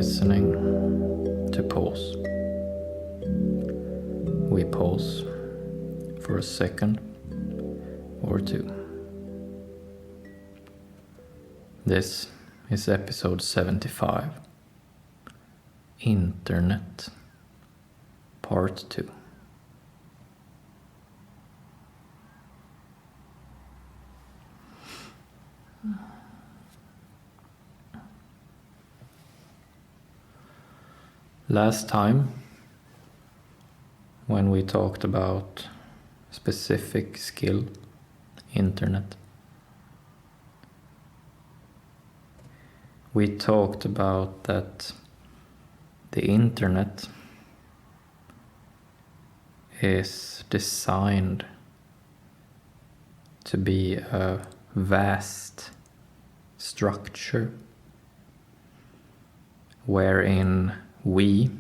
listening to pause. We pause for a second or two. This is episode 75, Internet, part 2. Last time, when we talked about specific skill, internet, we talked about that the internet is designed to be a vast structure wherein we,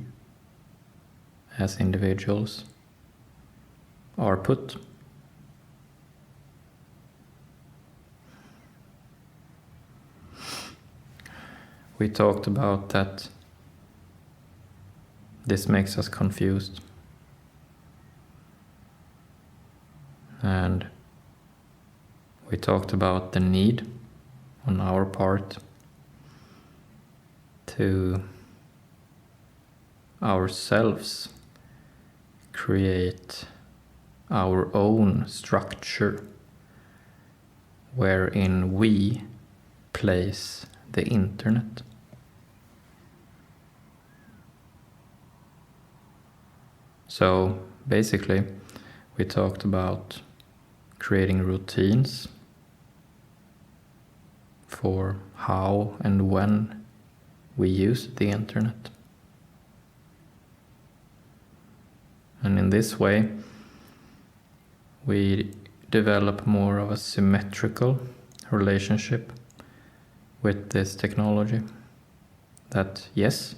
as individuals, are put. We talked about that this makes us confused, and we talked about the need on our part to ourselves create our own structure wherein we place the internet. So basically, we talked about creating routines for how and when we use the internet. And in this way, we develop more of a symmetrical relationship with this technology. That yes,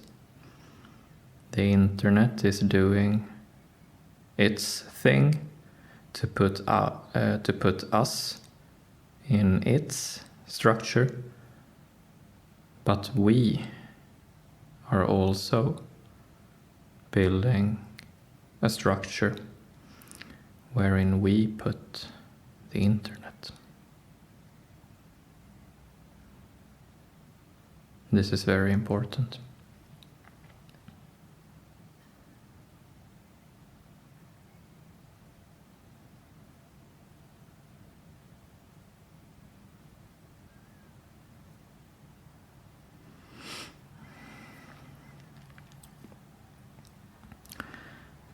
the internet is doing its thing to put us in its structure, but we are also building a structure wherein we put the internet. This is very important.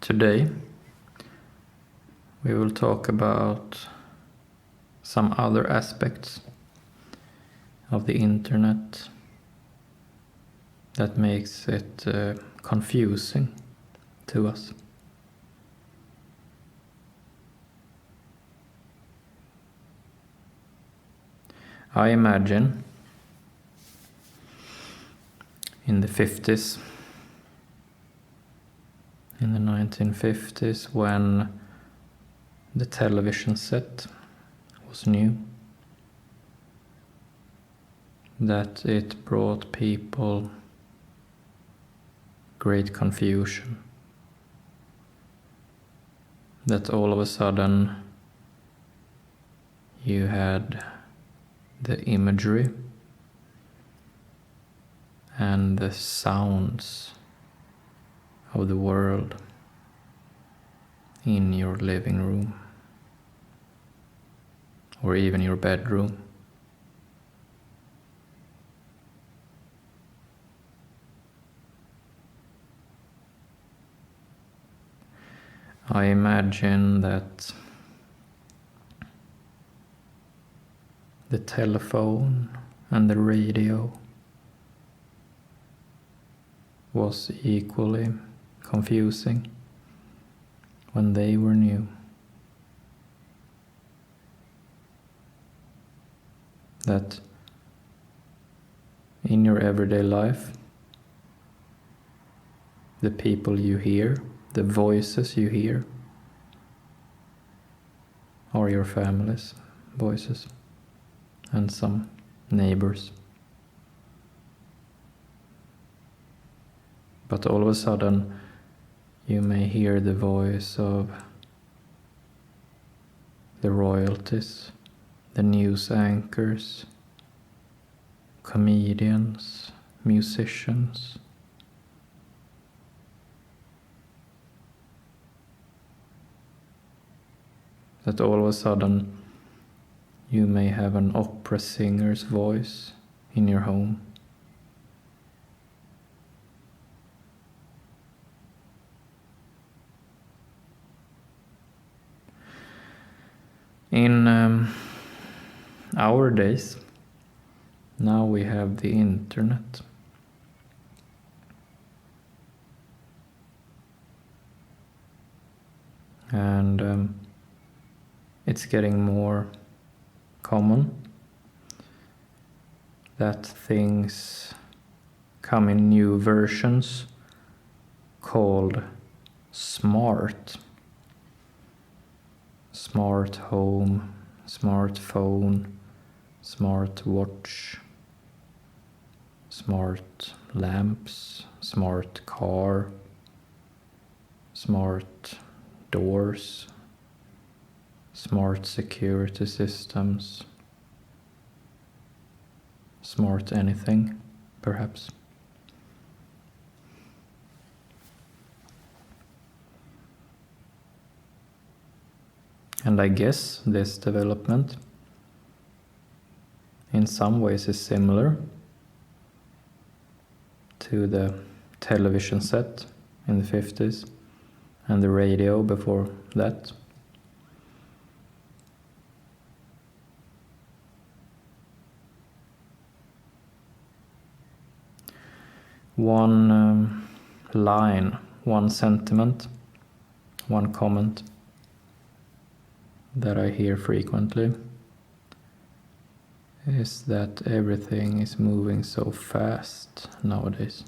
Today, we will talk about some other aspects of the internet that makes it confusing to us. I imagine in the 50s, in the 1950s, when the television set was new, that it brought people great confusion. That all of a sudden you had the imagery and the sounds of the world in your living room or even your bedroom. I imagine that the telephone and the radio was equally confusing when they were new. That in your everyday life, the people you hear, the voices you hear, are your family's voices and some neighbors. But all of a sudden you may hear the voice of the royalties, the news anchors, comedians, musicians. That all of a sudden you may have an opera singer's voice in your home. In our days, now we have the internet. And it's getting more common that things come in new versions called smart. Smart home, smartphone, smart watch, smart lamps, smart car, smart doors, smart security systems, smart anything, perhaps. And I guess this development in some ways is similar to the television set in the 50s and the radio before that. One line, one sentiment, one comment that I hear frequently is that everything is moving so fast nowadays.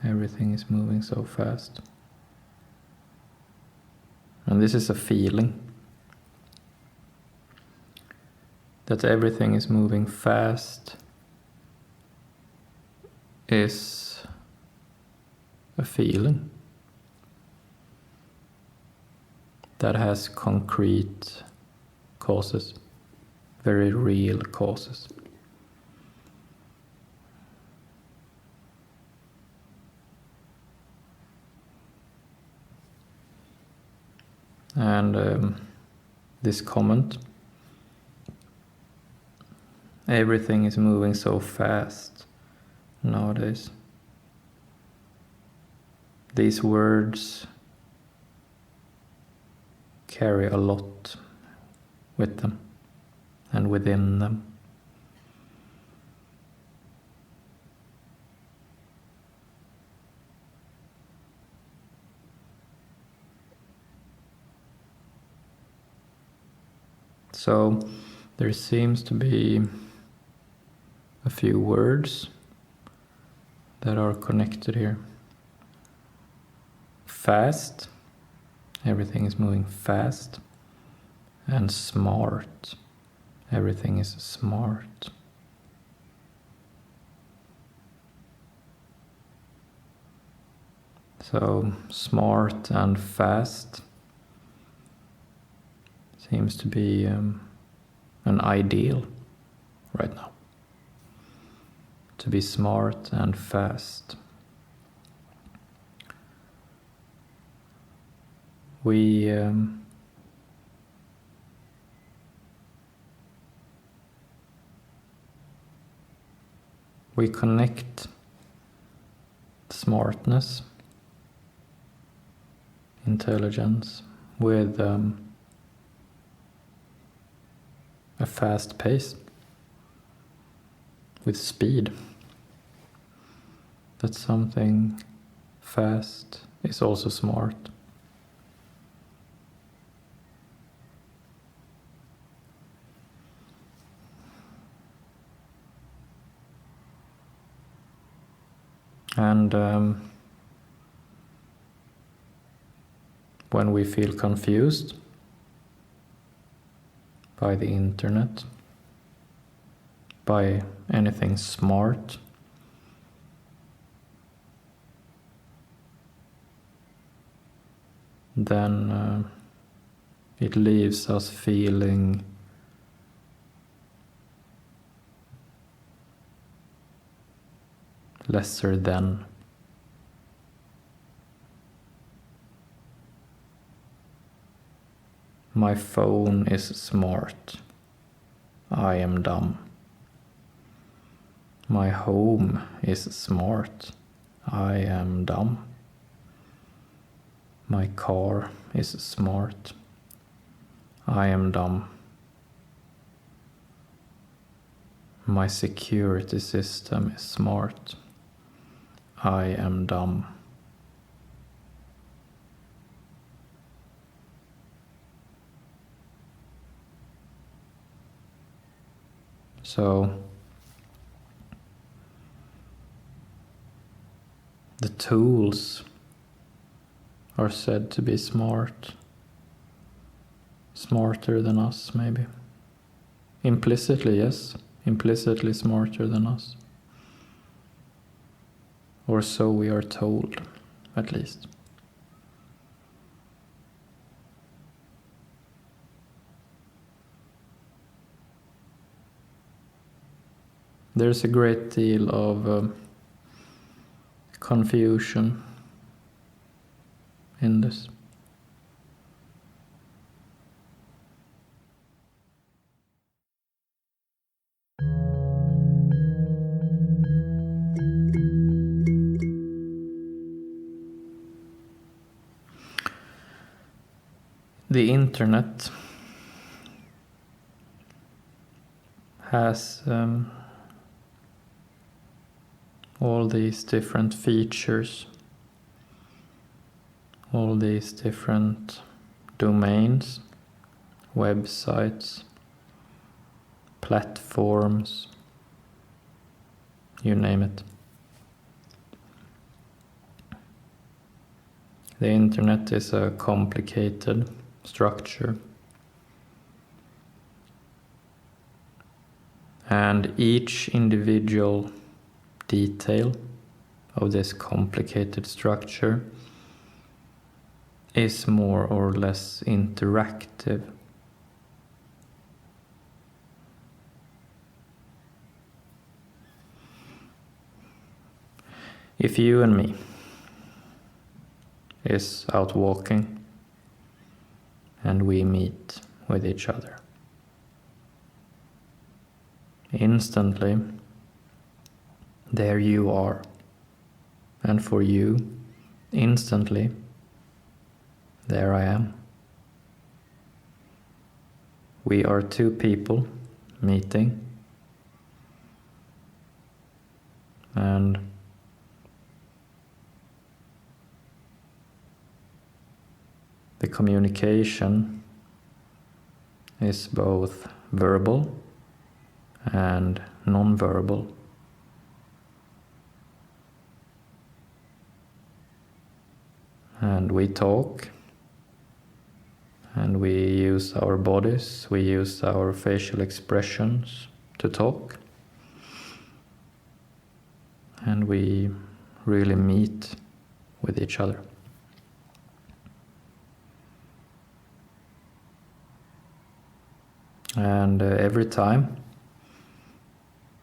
Everything is moving so fast. And this is a feeling. That everything is moving fast is a feeling that has concrete causes, very real causes. And this comment, everything is moving so fast nowadays. These words carry a lot with them and within them. So there seems to be a few words that are connected here. Fast, everything is moving fast. And smart, everything is smart. So smart and fast seems to be an ideal right now. To be smart and fast. We connect smartness, intelligence with a fast pace, with speed. That something fast is also smart. And when we feel confused by the internet, by anything smart, then it leaves us feeling lesser than. My phone is smart. I am dumb. My home is smart. I am dumb. My car is smart. I am dumb. My security system is smart. I am dumb. So the tools are said to be smart, smarter than us maybe. Implicitly, yes, implicitly smarter than us. Or so we are told, at least. There's a great deal of confusion in this. The internet has all these different features, all these different domains, websites, platforms, you name it. The internet is a complicated structure, and each individual detail of this complicated structure is more or less interactive. If you and me is out walking and we meet with each other, instantly there you are, and for you, instantly there I am. We are two people meeting, and the communication is both verbal and non-verbal. And we talk, and we use our bodies, we use our facial expressions to talk, and we really meet with each other. And every time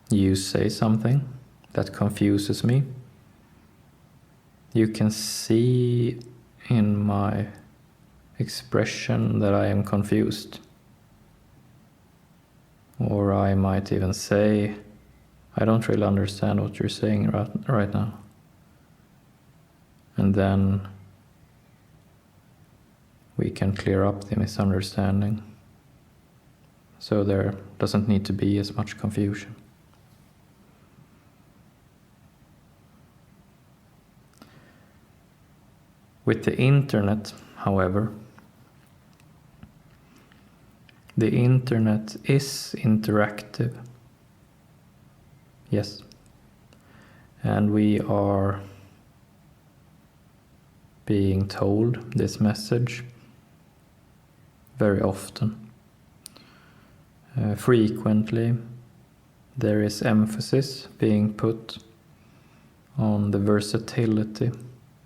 you say something that confuses me, you can see in my expression that I am confused. Or I might even say, I don't really understand what you're saying right now. And then we can clear up the misunderstanding. So there doesn't need to be as much confusion. With the internet, however, the internet is interactive. Yes. And we are being told this message very often. Frequently, there is emphasis being put on the versatility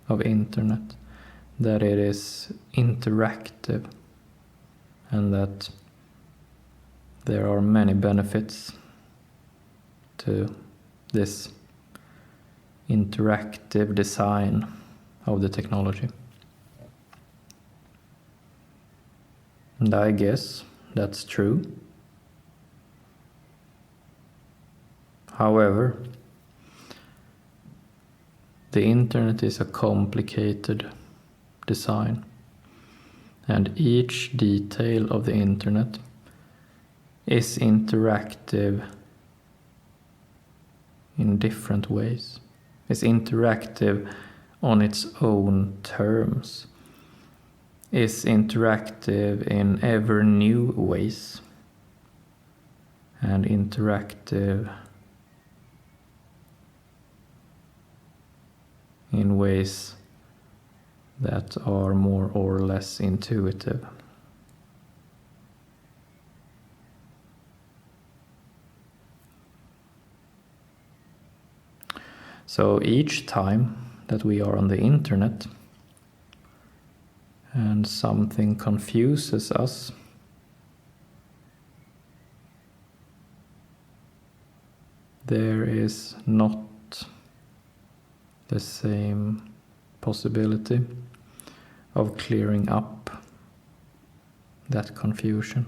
of internet, that it is interactive and that there are many benefits to this interactive design of the technology. And I guess that's true. However, the internet is a complicated design, and each detail of the internet is interactive in different ways. It's interactive on its own terms. It's interactive in ever new ways, and interactive in ways that are more or less intuitive. So each time that we are on the internet and something confuses us, there is not the same possibility of clearing up that confusion.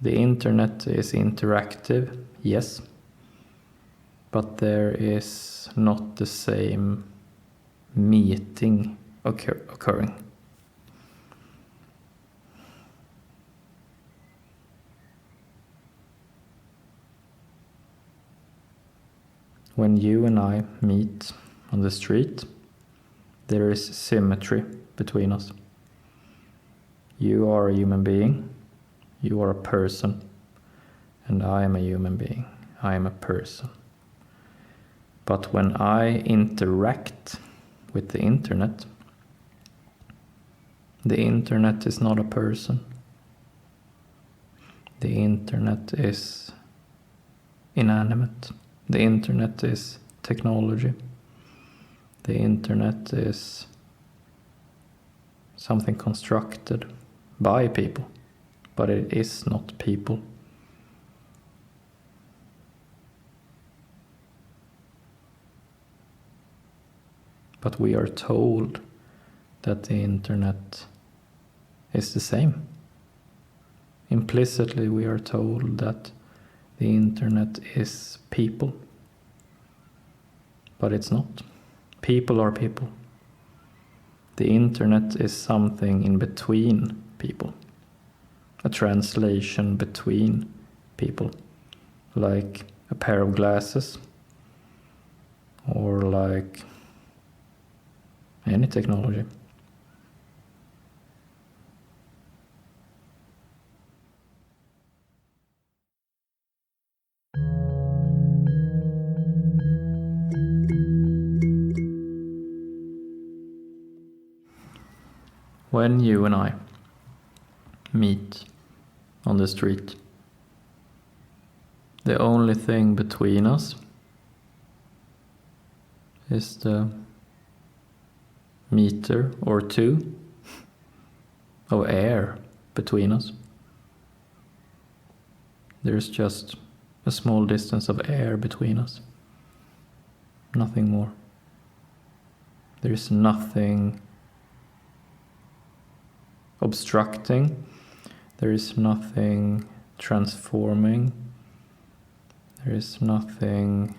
The internet is interactive, yes, but there is not the same meeting occurring. When you and I meet on the street, there is symmetry between us. You are a human being, you are a person, and I am a human being, I am a person. But when I interact with the internet is not a person. The internet is inanimate. The internet is technology. The internet is something constructed by people, but it is not people. But we are told that the internet is the same. Implicitly, we are told that the internet is people. But it's not. People are people. The internet is something in between people. A translation between people. Like a pair of glasses. Or like any technology. When you and I meet on the street, the only thing between us is the meter or two of air between us. There's just a small distance of air between us. Nothing more. There is nothing obstructing. There is nothing transforming. There is nothing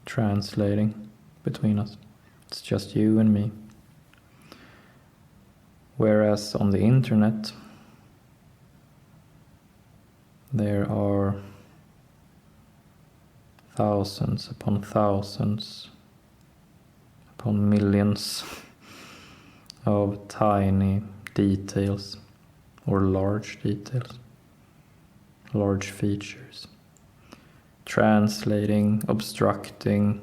translating between us. It's just you and me. Whereas on the internet, there are thousands upon thousands upon millions of tiny details or large details, large features, translating, obstructing,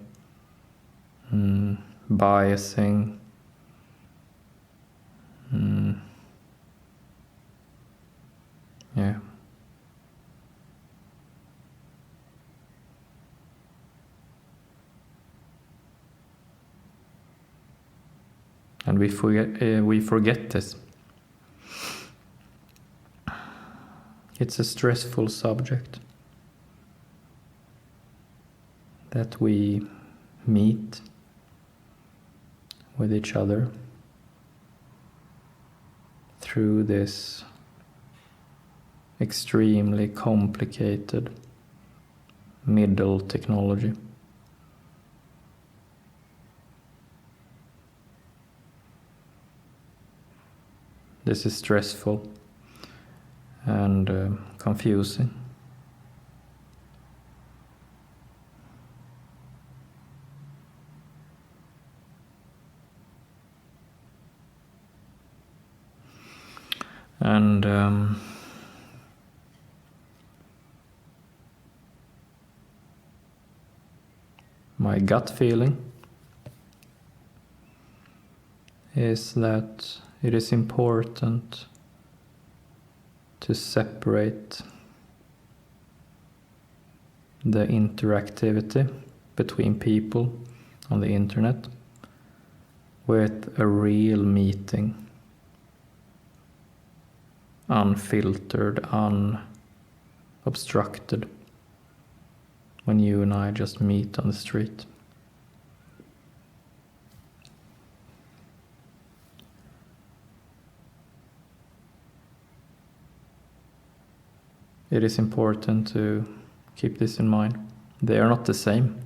biasing, yeah. And we forget this. It's a stressful subject that we meet with each other through this extremely complicated middle technology. This is stressful and confusing. And my gut feeling is that it is important to separate the interactivity between people on the internet with a real meeting, unfiltered, unobstructed, when you and I just meet on the street. It is important to keep this in mind. They are not the same.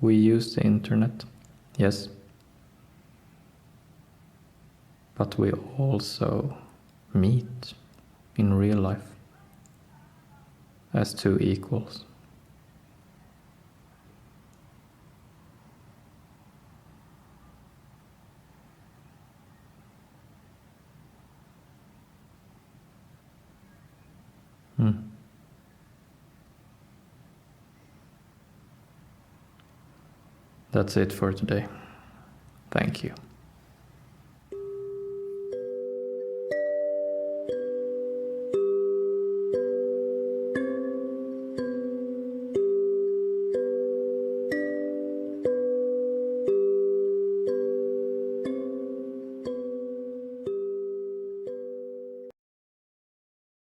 We use the internet, yes, but we also meet in real life as two equals. That's it for today. Thank you.